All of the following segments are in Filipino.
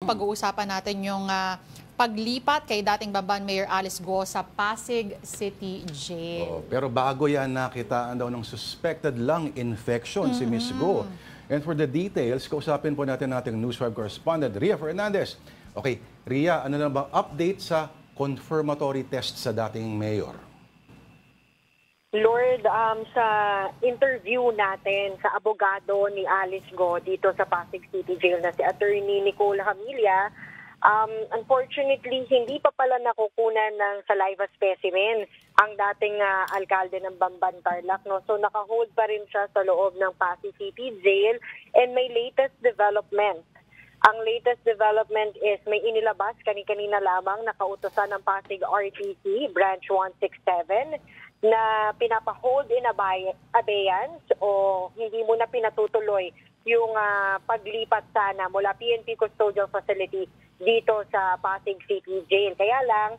pag-uusapan natin yung paglipat kay dating Bamban Mayor Alice Go sa Pasig City Jail. Pero bago yan, nakitaan daw ng suspected lung infection si Ms. Go. And for the details, kausapin po natin ating News 5 correspondent, Ria Fernandez. Okay, Ria, ano na ba update sa confirmatory test sa dating mayor? Lord, sa interview natin sa abogado ni Alice Go dito sa Pasig City Jail na si Attorney Nicole Hamilla, unfortunately, hindi pa pala nakukunan ng saliva specimen ang dating alkalde ng Bamban Tarlac. No? So nakahold pa rin siya sa loob ng Pasig City Jail and may latest development. Ang latest development is may inilabas kanina lamang na kautusan ng Pasig RTC, Branch 167, na pinapahold in abeyance o hindi mo na pinatutuloy yung paglipat sana mula PNP Custodial Facility dito sa Pasig City Jail. Kaya lang,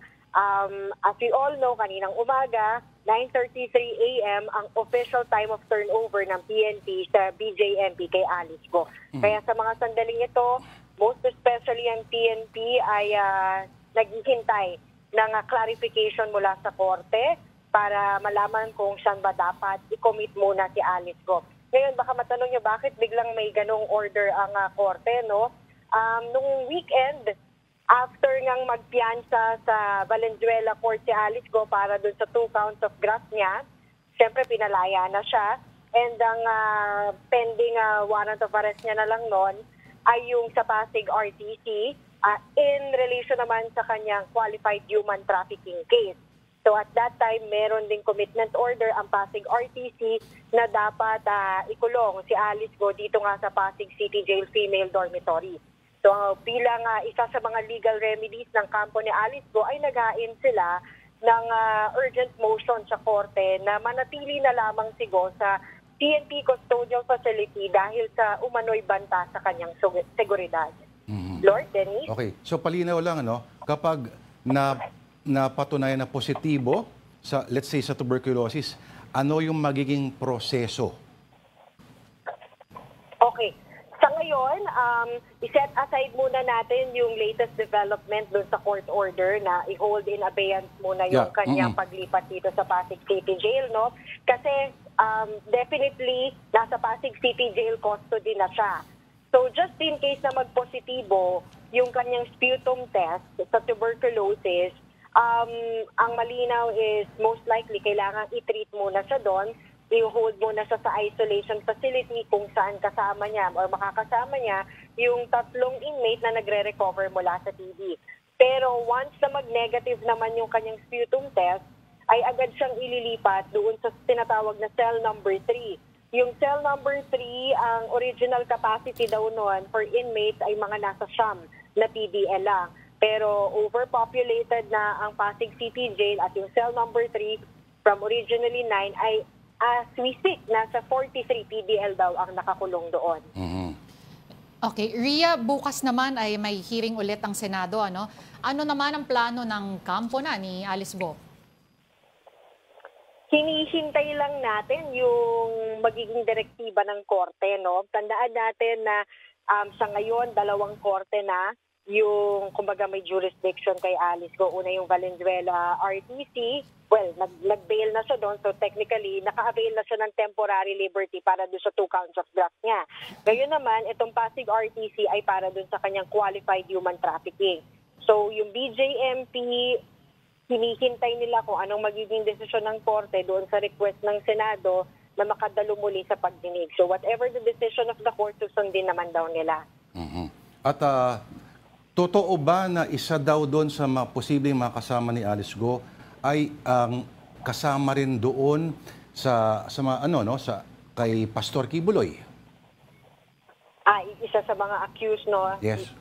as we all know, kaninang umaga, 9:33 a.m. ang official time of turnover ng PNP sa BJMP kay Alice Go. Kaya sa mga sandaling ito, most especially ang PNP ay naghihintay ng clarification mula sa korte para malaman kung saan ba dapat i-commit muna si Alice Go. Ngayon, baka matanong niyo bakit biglang may ganong order ang korte, no? Nung weekend, after ngang magpiyansa sa Valenzuela Court si Alice Go para dun sa 2 counts of graft niya, siyempre pinalaya na siya. And ang pending warrant of arrest niya na lang noon ay yung sa Pasig RTC in relation naman sa kanyang qualified human trafficking case. So at that time, meron ding commitment order ang Pasig RTC na dapat ikulong si Alice Go dito nga sa Pasig City Jail Female Dormitory. So bilang isa sa mga legal remedies ng kampo ni Alice Go ay naghain sila ng urgent motion sa korte na manatili na lamang si Go sa PNP Custodial Facility dahil sa umano'y banta sa kanyang seguridad. Lord, Dennis? Okay, so palinaw lang, kapag napatunayan na positibo sa, let's say, sa tuberculosis, ano yung magiging proseso? Okay. Sa ngayon, i-set aside muna natin yung latest development doon sa court order na i-hold in abeyance muna yung kanyang paglipat dito sa Pasig City Jail, no? Kasi definitely nasa Pasig City Jail custody na siya. So just in case na magpositibo yung kanyang sputum test sa tuberculosis, ang malinaw is most likely kailangan i-treat muna siya doon, i-hold muna siya sa isolation facility kung saan kasama niya or makakasama niya yung 3 inmate na nagre-recover mula sa TB. Pero once na mag-negative naman yung kanyang sputum test, ay agad siyang ililipat doon sa tinatawag na cell number 3. Yung cell number 3, ang original capacity daw noon for inmates ay mga nasa siyam na PDL lang. Pero overpopulated na ang Pasig City Jail at yung cell number 3 from originally 9 ay as we speak, nasa 43 PDL daw ang nakakulong doon. Okay, Ria, bukas naman ay may hearing ulit ang Senado. Ano naman ang plano ng kampo na ni Alice Go? Hinihintay lang natin yung magiging direktiba ng korte. No? Tandaan natin na sa ngayon, 2 korte na yung kumbaga may jurisdiction kay Alice Go. Una yung Valenzuela RTC. Well, nag-bail na siya doon. So technically, naka-avail na siya ng temporary liberty para doon sa 2 counts of graft niya. Ngayon naman, itong Pasig RTC ay para doon sa kanyang qualified human trafficking. So yung BJMP, hinihintay nila kung anong magiging desisyon ng korte doon sa request ng Senado na makadalo muli sa pagdinig. So whatever the decision of the court, susundin naman daw nila. At totoo ba na isa daw doon sa mga posibleng mga kasama ni Alice Go ay kasama rin doon sa sa kay Pastor Kibuloy? Isa sa mga accused, no? Yes.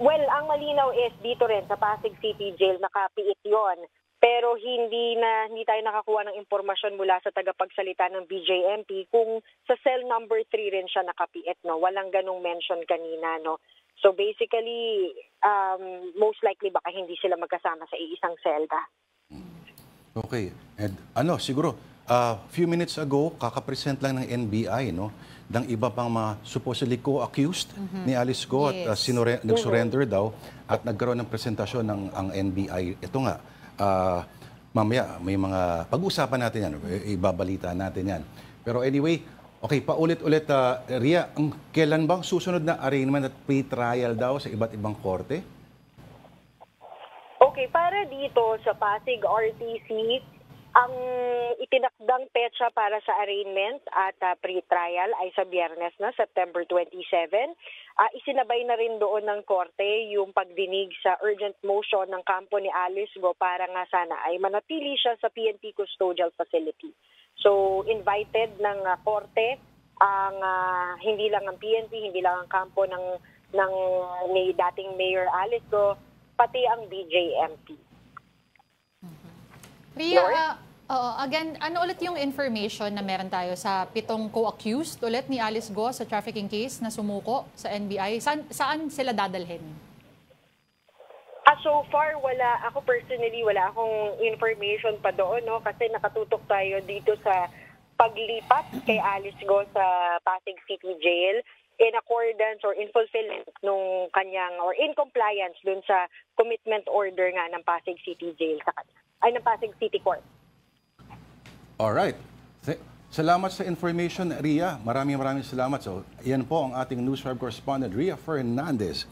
Well, ang malinaw is dito rin sa Pasig City Jail nakapiit 'yon. Pero hindi tayo nakakuha ng impormasyon mula sa tagapagsalita ng BJMP kung sa cell number 3 rin siya nakapiit, no. Walang ganung mention kanina, no. So basically, most likely baka hindi sila magkasama sa iisang selda. Okay. And siguro few minutes ago kakapresent lang ng NBI, no, ng iba pang mga supposedly co-accused ni Alice Go at Yes. nag-surrender daw at nagkaroon ng presentasyon ng ang NBI. Ito nga, mamaya may mga pag-uusapan natin yan, ibabalita natin yan. Pero anyway, okay, paulit-ulit, Ria, kailan bang susunod na arraignment at pre-trial daw sa iba't ibang korte? Okay, para dito sa Pasig RTC, ang itinakdang petsa para sa arraignment at pre-trial ay sa Biyernes na, September 27. Isinabay na rin doon ng korte yung pagdinig sa urgent motion ng kampo ni Alice Go para nga sana ay manatili siya sa PNP Custodial Facility. So, invited ng korte ang hindi lang ang PNP, hindi lang ang kampo ni dating Mayor Alice Go, pati ang BJMP. Ria, again, ano ulit yung information na meron tayo sa 7 co-accused ulit ni Alice Go sa trafficking case na sumuko sa NBI? Saan sila dadalhin? So far, ako personally, wala akong information pa doon, no? Kasi nakatutok tayo dito sa paglipat kay Alice Go sa Pasig City Jail in accordance or in fulfillment nung kanyang, or in compliance dun sa commitment order nga ng Pasig City Jail sa kanya. Ay, ng Pasig City Court. Alright. Salamat sa information, Ria. Maraming salamat. So, yan po ang ating News 5 correspondent, Ria Fernandez.